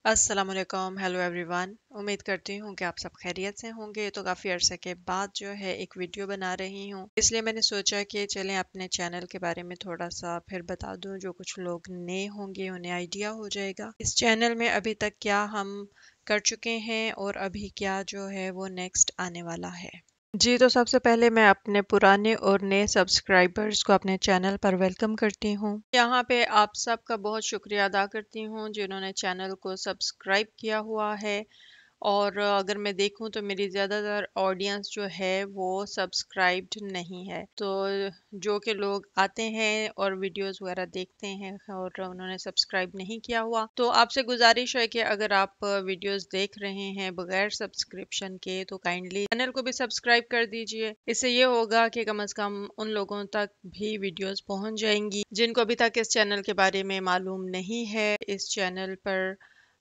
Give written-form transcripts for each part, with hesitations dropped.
अस्सलाम वालेकुम, hello everyone. उम्मीद करती हूँ कि आप सब खैरियत से होंगे। तो काफ़ी अरसे के बाद जो है एक वीडियो बना रही हूँ, इसलिए मैंने सोचा कि चलें अपने चैनल के बारे में थोड़ा सा फिर बता दूँ। जो कुछ लोग नए होंगे उन्हें आइडिया हो जाएगा इस चैनल में अभी तक क्या हम कर चुके हैं और अभी क्या जो है वो नेक्स्ट आने वाला है। जी, तो सबसे पहले मैं अपने पुराने और नए सब्सक्राइबर्स को अपने चैनल पर वेलकम करती हूँ। यहाँ पे आप सबका बहुत शुक्रिया अदा करती हूँ जिन्होंने चैनल को सब्सक्राइब किया हुआ है। और अगर मैं देखूं तो मेरी ज़्यादातर ऑडियंस जो है वो सब्सक्राइब्ड नहीं है। तो जो कि लोग आते हैं और वीडियोस वगैरह देखते हैं और उन्होंने सब्सक्राइब नहीं किया हुआ, तो आपसे गुजारिश है कि अगर आप वीडियोस देख रहे हैं बगैर सब्सक्रिप्शन के तो काइंडली चैनल को भी सब्सक्राइब कर दीजिए। इससे ये होगा कि कम से कम उन लोगों तक भी वीडियोस पहुंच जाएंगी जिनको अभी तक इस चैनल के बारे में मालूम नहीं है। इस चैनल पर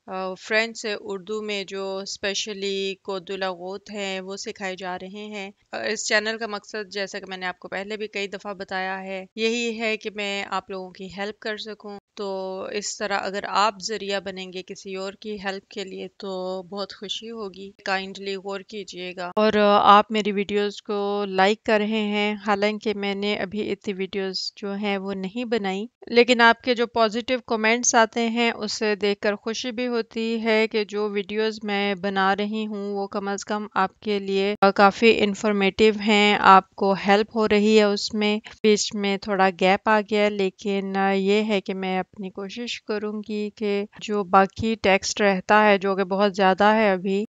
फ्रेंच से उर्दू में जो स्पेशली कोदुलागोत हैं वो सिखाए जा रहे हैं। इस चैनल का मकसद, जैसा कि मैंने आपको पहले भी कई दफ़ा बताया है, यही है कि मैं आप लोगों की हेल्प कर सकूं। तो इस तरह अगर आप ज़रिया बनेंगे किसी और की हेल्प के लिए तो बहुत खुशी होगी। काइंडली गौर कीजिएगा और आप मेरी वीडियोस को लाइक कर रहे हैं। हालांकि मैंने अभी इतनी वीडियोस जो हैं वो नहीं बनाई, लेकिन आपके जो पॉजिटिव कमेंट्स आते हैं उससे देखकर खुशी भी होती है कि जो वीडियोस मैं बना रही हूँ वो कम से कम आपके लिए काफ़ी इंफॉर्मेटिव हैं, आपको हेल्प हो रही है उसमें। बीच में थोड़ा गैप आ गया, लेकिन ये है कि मैं अपनी कोशिश करूँगी कि जो बाकी टेक्स्ट रहता है जो कि बहुत ज़्यादा है अभी,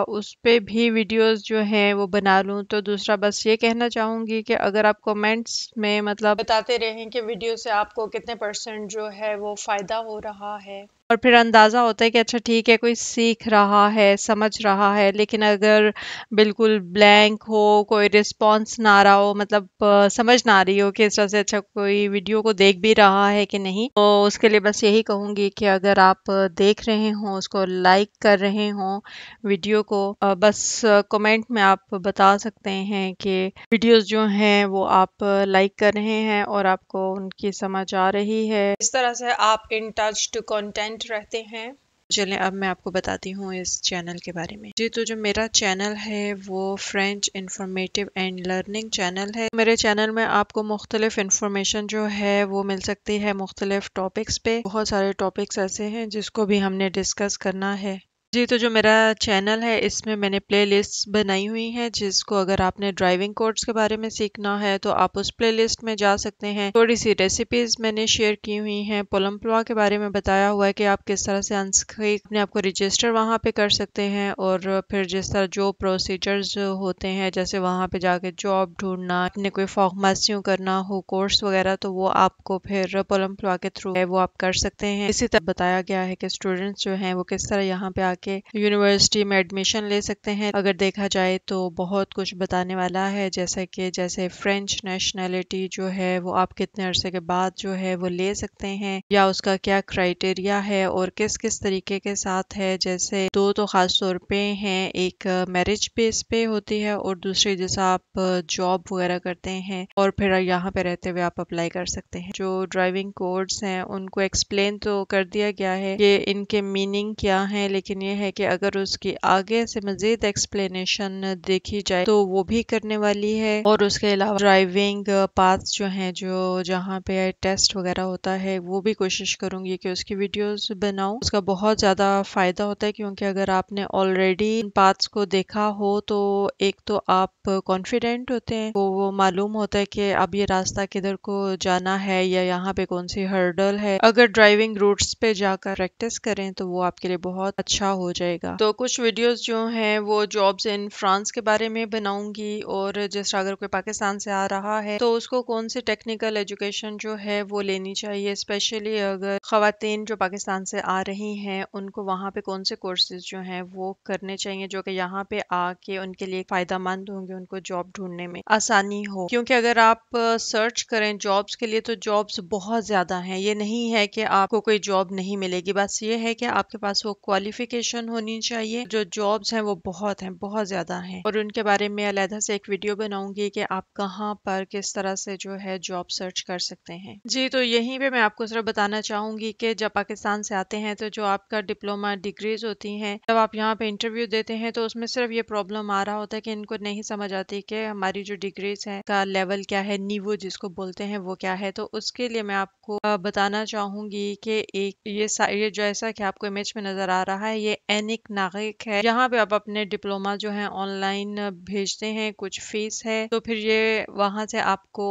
उस पे भी वीडियोस जो हैं वो बना लूँ। तो दूसरा बस ये कहना चाहूँगी कि अगर आप कमेंट्स में मतलब बताते रहें कि वीडियो से आपको कितने % जो है वो फ़ायदा हो रहा है, और फिर अंदाज़ा होता है कि अच्छा ठीक है कोई सीख रहा है, समझ रहा है। लेकिन अगर बिल्कुल ब्लैंक हो, कोई रिस्पॉन्स ना आ रहा हो, मतलब समझ ना आ रही हो कि इस तरह से अच्छा कोई वीडियो को देख भी रहा है कि नहीं, तो उसके लिए बस यही कहूँगी कि अगर आप देख रहे हों, उसको लाइक कर रहे हों वीडियो को, बस कमेंट में आप बता सकते हैं कि वीडियोस जो हैं वो आप लाइक कर रहे हैं और आपको उनकी समझ आ रही है। इस तरह से आप इन टच टू कंटेंट रहते हैं। चलें अब मैं आपको बताती हूँ इस चैनल के बारे में। जी, तो जो मेरा चैनल है वो French informative and learning channel है। मेरे चैनल में आपको मुख्तलिफ इंफॉर्मेशन जो है वो मिल सकती है मुख्तलिफ टॉपिक्स पे। बहुत सारे टॉपिक्स ऐसे हैं जिसको भी हमने डिस्कस करना है। जी, तो जो मेरा चैनल है इसमें मैंने प्लेलिस्ट्स बनाई हुई हैं, जिसको अगर आपने ड्राइविंग कोर्स के बारे में सीखना है तो आप उस प्लेलिस्ट में जा सकते हैं। थोड़ी सी रेसिपीज़ मैंने शेयर की हुई हैं, पोलम्प्लॉ के बारे में बताया हुआ है कि आप किस तरह से अनस्क्रीक अपने आप को रजिस्टर वहाँ पे कर सकते हैं, और फिर जिस तरह जो प्रोसीजर्स होते हैं, जैसे वहाँ पे जाके जॉब ढूंढना, अपने कोई फॉर्मेसियों करना हो, कोर्स वगैरह, तो वो आपको फिर पोलम्प्लॉ के थ्रू है वो आप कर सकते हैं। इसी तरह बताया गया है कि स्टूडेंट्स जो हैं वो किस तरह यहाँ पे के यूनिवर्सिटी में एडमिशन ले सकते हैं। अगर देखा जाए तो बहुत कुछ बताने वाला है, जैसे फ्रेंच नेशनैलिटी जो है वो आप कितने अरसे के बाद जो है वो ले सकते हैं, या उसका क्या क्राइटेरिया है और किस किस तरीके के साथ है। जैसे दो तो खास तौर पे हैं, एक मैरिज बेस पे होती है और दूसरी जैसा आप जॉब वगैरह करते हैं और फिर यहाँ पे रहते हुए आप अप्लाई कर सकते हैं। जो ड्राइविंग कोड्स हैं उनको एक्सप्लेन तो कर दिया गया है कि इनके मीनिंग क्या है, लेकिन ये है कि अगर उसकी आगे से मजीद एक्सप्लेनेशन देखी जाए तो वो भी करने वाली है। और उसके अलावा ड्राइविंग पाथ्स जो हैं, जो जहाँ पे टेस्ट वगैरह होता है, वो भी कोशिश करूंगी कि उसकी वीडियोस बनाऊं। उसका बहुत ज़्यादा फ़ायदा होता है क्योंकि अगर आपने ऑलरेडी इन पाथ्स को देखा हो तो एक तो आप कॉन्फिडेंट होते हैं, वो मालूम होता है कि अब ये रास्ता किधर को जाना है या यहाँ पे कौन सी हर्डल है। अगर ड्राइविंग रूट्स पे जाकर प्रैक्टिस करें तो वो आपके लिए बहुत अच्छा हो जाएगा। तो कुछ वीडियोस जो हैं वो जॉब्स इन फ्रांस के बारे में बनाऊंगी, और जिस अगर कोई पाकिस्तान से आ रहा है तो उसको कौन सी टेक्निकल एजुकेशन जो है वो लेनी चाहिए, स्पेशली अगर खवातीन जो पाकिस्तान से आ रही हैं उनको वहाँ पे कौन से कोर्सेज जो हैं वो करने चाहिए जो कि यहाँ पे आके उनके लिए फायदा मंद होंगे, उनको जॉब ढूंढने में आसानी हो। क्योंकि अगर आप सर्च करें जॉब्स के लिए तो जॉब्स बहुत ज्यादा हैं। ये नहीं है कि आपको कोई जॉब नहीं मिलेगी, बस ये है कि आपके पास वो क्वालिफिकेशन क्वालिफिकेशन होनी चाहिए। जो जॉब्स हैं वो बहुत ज़्यादा हैं, और उनके बारे में अलहदा से एक वीडियो बनाऊंगी कि आप कहाँ पर किस तरह से जो है जॉब सर्च कर सकते हैं। जी, तो यहीं पे मैं आपको सिर्फ बताना चाहूँगी कि जब पाकिस्तान से आते हैं तो जो आपका डिप्लोमा डिग्रीज होती हैं, जब आप यहाँ पे इंटरव्यू देते हैं तो उसमें सिर्फ ये प्रॉब्लम आ रहा होता है कि इनको नहीं समझ आती कि हमारी जो डिग्रीज है का लेवल क्या है, नीवो जिसको बोलते हैं वो क्या है। तो उसके लिए मैं आपको बताना चाहूँगी कि एक ये जैसा कि आपको इमेज में नज़र आ रहा है, ये एनिक नागिक है। यहाँ पे आप अपने डिप्लोमा जो है ऑनलाइन भेजते हैं, कुछ फीस है, तो फिर ये वहाँ से आपको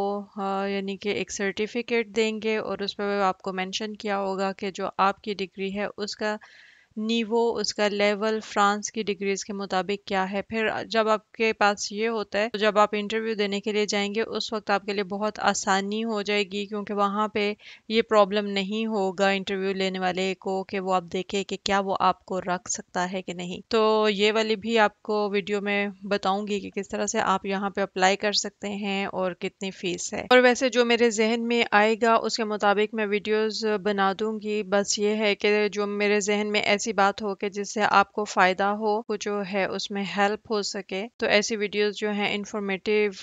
यानी कि एक सर्टिफिकेट देंगे, और उस पर आपको मेंशन किया होगा कि जो आपकी डिग्री है उसका नीवो, उसका लेवल फ्रांस की डिग्रीज के मुताबिक क्या है। फिर जब आपके पास ये होता है तो जब आप इंटरव्यू देने के लिए जाएंगे उस वक्त आपके लिए बहुत आसानी हो जाएगी, क्योंकि वहाँ पे ये प्रॉब्लम नहीं होगा इंटरव्यू लेने वाले को कि वो आप देखे कि क्या वो आपको रख सकता है कि नहीं। तो ये वाली भी आपको वीडियो में बताऊंगी कि किस तरह से आप यहाँ पे अप्लाई कर सकते हैं और कितनी फीस है। और वैसे जो मेरे जहन में आएगा उसके मुताबिक मैं वीडियोस बना दूंगी। बस ये है कि जो मेरे जहन में ऐसी बात हो कि जिससे आपको फायदा हो, वो जो है उसमें हेल्प हो सके, तो ऐसी वीडियोस जो हैं इंफॉर्मेटिव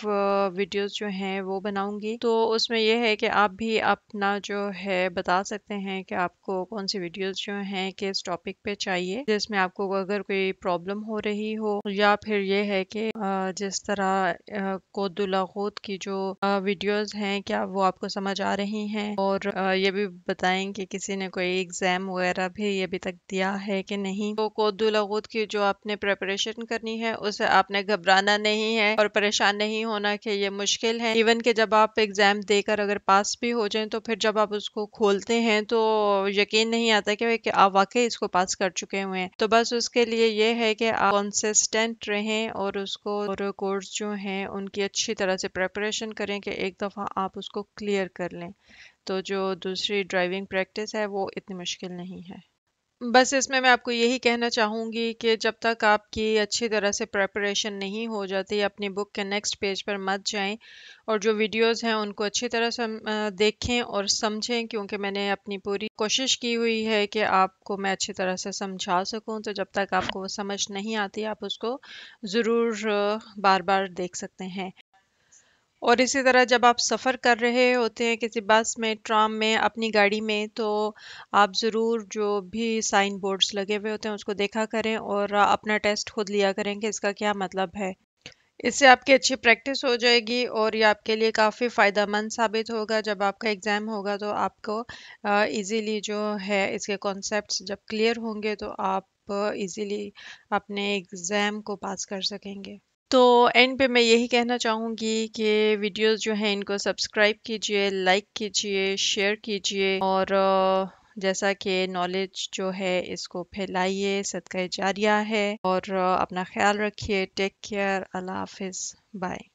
वीडियोस जो हैं वो बनाऊंगी। तो उसमें यह है कि आप भी अपना जो है बता सकते हैं कि आपको कौन सी वीडियोस जो हैं किस टॉपिक पे चाहिए, जिसमें आपको अगर कोई प्रॉब्लम हो रही हो, या फिर ये है कि जिस तरह कोदुलागूत की जो वीडियोस हैं क्या वो आपको समझ आ रही हैं, और ये भी बताएं कि किसी ने कोई एग्जाम वगैरह भी अभी तक दिया है कि नहीं। तो कोदुलागूत की जो आपने प्रिपरेशन करनी है उसे आपने घबराना नहीं है और परेशान नहीं होना कि ये मुश्किल है। इवन कि जब आप एग्जाम देकर अगर पास भी हो जाएं तो फिर जब आप उसको खोलते हैं तो यकीन नहीं आता कि आप वाकई इसको पास कर चुके हुए हैं। तो बस उसके लिए ये है कि आप कंसिस्टेंट रहें और उसको और कोर्स जो हैं उनकी अच्छी तरह से प्रिपरेशन करें कि एक दफ़ा आप उसको क्लियर कर लें। तो जो दूसरी ड्राइविंग प्रैक्टिस है वो इतनी मुश्किल नहीं है। बस इसमें मैं आपको यही कहना चाहूँगी कि जब तक आपकी अच्छी तरह से प्रिपरेशन नहीं हो जाती, अपनी बुक के नेक्स्ट पेज पर मत जाएं, और जो वीडियोस हैं उनको अच्छी तरह से देखें और समझें, क्योंकि मैंने अपनी पूरी कोशिश की हुई है कि आपको मैं अच्छी तरह से समझा सकूं। तो जब तक आपको वो समझ नहीं आती आप उसको ज़रूर बार बार देख सकते हैं। और इसी तरह जब आप सफ़र कर रहे होते हैं किसी बस में, ट्राम में, अपनी गाड़ी में, तो आप ज़रूर जो भी साइन बोर्ड्स लगे हुए होते हैं उसको देखा करें और अपना टेस्ट खुद लिया करें कि इसका क्या मतलब है। इससे आपकी अच्छी प्रैक्टिस हो जाएगी और ये आपके लिए काफ़ी फ़ायदेमंद साबित होगा। जब आपका एग्ज़ाम होगा तो आपको इजीली जो है इसके कॉन्सेप्ट्स जब क्लियर होंगे तो आप इजीली अपने एग्ज़ाम को पास कर सकेंगे। तो एंड पे मैं यही कहना चाहूँगी कि वीडियोस जो हैं इनको सब्सक्राइब कीजिए, लाइक कीजिए, शेयर कीजिए, और जैसा कि नॉलेज जो है इसको फैलाइए, सदका जारिया है। और अपना ख्याल रखिए। Take care. अल्लाह हाफिज़। बाय।